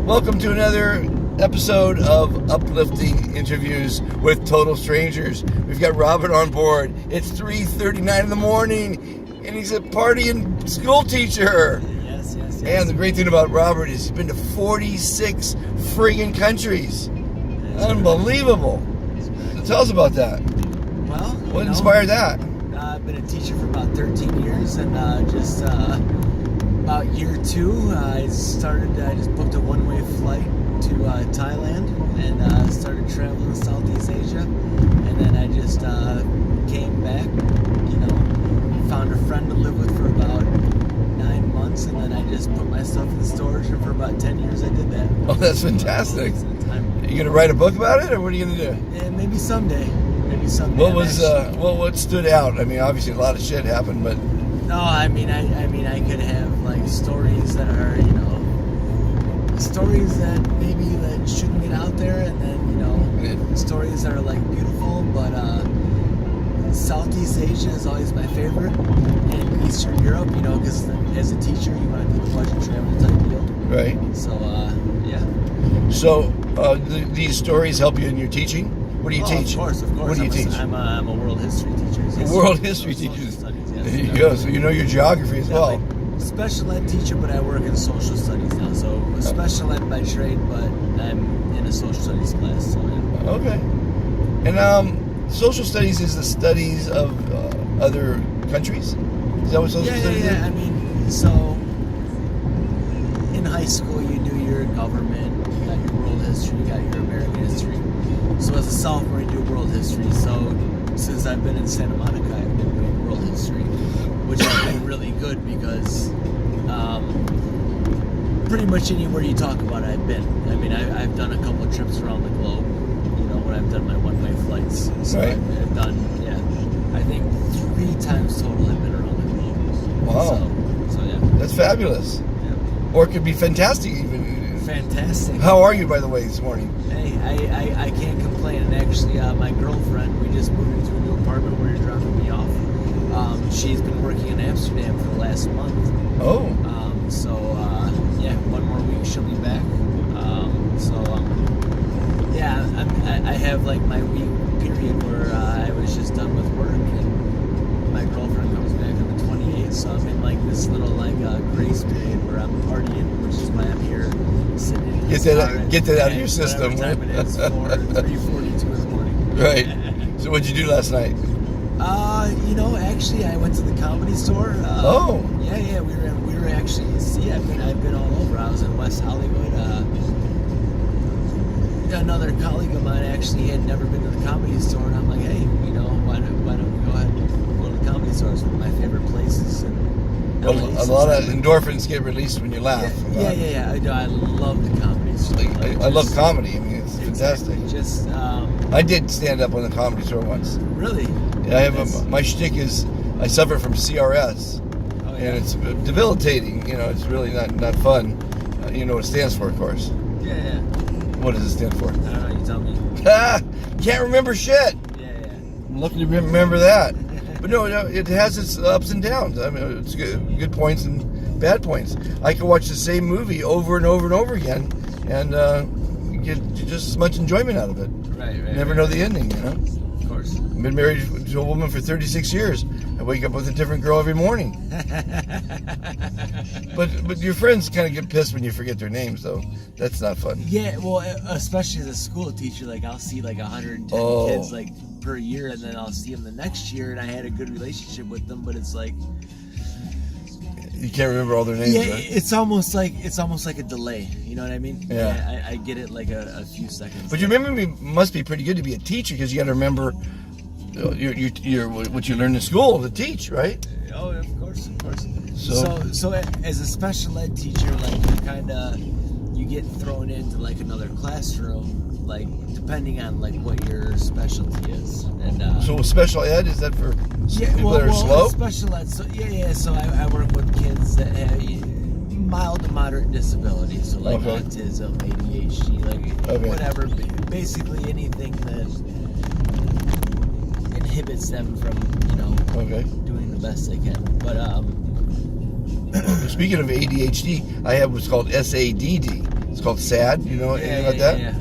Welcome to another episode of Uplifting Interviews with Total Strangers. We've got Robert on board. It's 3:39 in the morning, and he's a partying school teacher. Yes. And the great thing about Robert is he's been to 46 friggin' countries. Unbelievable. So tell us about that. Well, What inspired that? I've been a teacher for about 13 years, and about year two, I just booked a one-way flight to Thailand and started traveling Southeast Asia. And then I just came back, found a friend to live with for about 9 months, and then I just put my stuff in storage, and for about 10 years I did that. Oh, that's fantastic. Are you going to write a book about it, or what are you going to do? Yeah, maybe someday. What stood out? I mean, obviously a lot of shit happened, but... No, I mean, I could have like stories that are, stories that maybe that shouldn't get out there, and then, stories that are like beautiful, but Southeast Asia is always my favorite, and Eastern Europe, because as a teacher, you want to do the budget travel type deal. Right. So, yeah. So, these stories help you in your teaching? What do you teach? Of course. What do you teach? I'm a world history teacher. World history teacher. Studies, yes. There you go. So you know your geography as well. Like special ed teacher, but I work in social studies now. So special ed by trade, but I'm in a social studies class. So yeah. Okay. And social studies is the studies of other countries? Is that what social studies is? I mean, so in high school you do your government, you got your world history, you got your American history. So as a sophomore, you do world history. So since I've been in Santa Monica, I've been doing world history, which has been really good because pretty much anywhere you talk about, I've been. I mean, I've done a couple of trips around the globe, when I've done my one-way flights. So right. I've done, I think 3 times total I've been around the globe. Wow. So yeah. That's fabulous. Yeah. Or it could be fantastic even. Fantastic. How are you, by the way, this morning? Hey, I can't complain. And actually, my girlfriend, we just moved into a new apartment where you're dropping me off. She's been working in Amsterdam for the last month. Oh. So, 1 more week she'll be back. I have like my week period where I was just done with work, and my girlfriend comes back on the 28th. So I'm in like this little grace period where I'm partying, which is why I'm here sitting in this car. Get that out of your system. Time it is, 3:42 in the morning. Right. So what'd you do last night? Actually, I went to the Comedy Store. Yeah, we were actually. See, I've been all over. I was in West Hollywood. Another colleague of mine actually had never been to the Comedy Store, and I'm like, hey, why don't we go ahead and go to the Comedy Store? It's one of my favorite places. And A lot of endorphins get released when you laugh. Yeah. I love the Comedy Store. I love comedy. I mean, it's fantastic. Just I did stand up on the Comedy Store once. Really? Yeah, I have my shtick is I suffer from CRS, and it's debilitating. It's really not fun. You know what it stands for, of course. Yeah. What does it stand for? I don't know. You tell me. Can't remember shit. Yeah. I'm lucky to remember that. But no, it has its ups and downs. I mean, it's good points and bad points. I can watch the same movie over and over and over again, and get just as much enjoyment out of it. Right. Never know the ending, Of course. I've been married to a woman for 36 years. I wake up with a different girl every morning. But your friends kind of get pissed when you forget their names, though. That's not fun. Yeah, well, especially as a school teacher, like I'll see like 110 kids like per year, and then I'll see them the next year, and I had a good relationship with them, but it's like you can't remember all their names. Yeah, right? it's almost like a delay. You know what I mean? Yeah. I get it like a few seconds. But your memory must be pretty good to be a teacher, because you got to remember your what you learned in school to teach, right? Oh, of course. So as a special ed teacher, like you get thrown into like another classroom, like depending on like what your specialty is. And so special ed, is that for people that are slow? Special ed. So So I work with kids that have mild to moderate disabilities, so like autism, ADHD, whatever. Basically anything that inhibits them from doing the best they can. But speaking of ADHD, I have what's called SADD. It's called SAD. You know anything about that?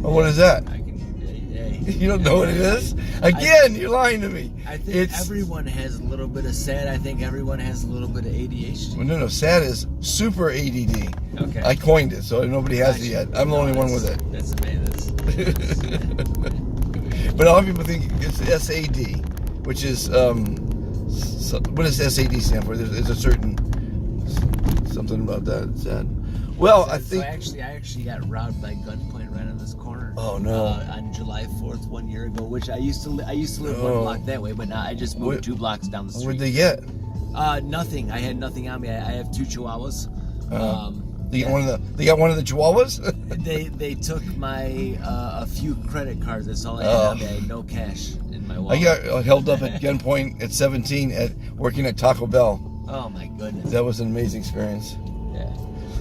No, What is that? I can. You don't know what it is? Again, you're lying to me. I think everyone has a little bit of SAD. I think everyone has a little bit of ADHD. Well, no, SAD is super ADD. Okay. I coined it, so nobody has it yet. I'm the only one with it. That's amazing. But a lot of people think it's SAD, which is what does SAD stand for? There's a certain something about that. SAD. Well, I think. So I actually got robbed by gunpoint right on this corner. Oh no! On July 4th, 1 year ago, which I used to live 1 block that way, but now I just moved 2 blocks down the street. What'd they get? Nothing. I had nothing on me. I have 2 chihuahuas. They got one of the chihuahuas. They took my a few credit cards. That's all I had on me. I had no cash in my wallet. I got held up at gunpoint at 17 at working at Taco Bell. Oh my goodness! That was an amazing experience. Yeah.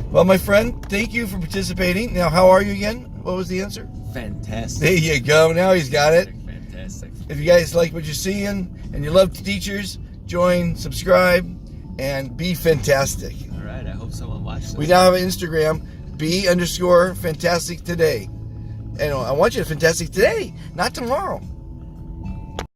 Well, my friend, thank you for participating. Now, how are you again? What was the answer? Fantastic. There you go. Now he's got it. Fantastic. If you guys like what you're seeing and you love teachers, join, subscribe, and be fantastic. All right. I hope someone watches this. We now have an Instagram, _fantastic today. And I want you to fantastic today, not tomorrow.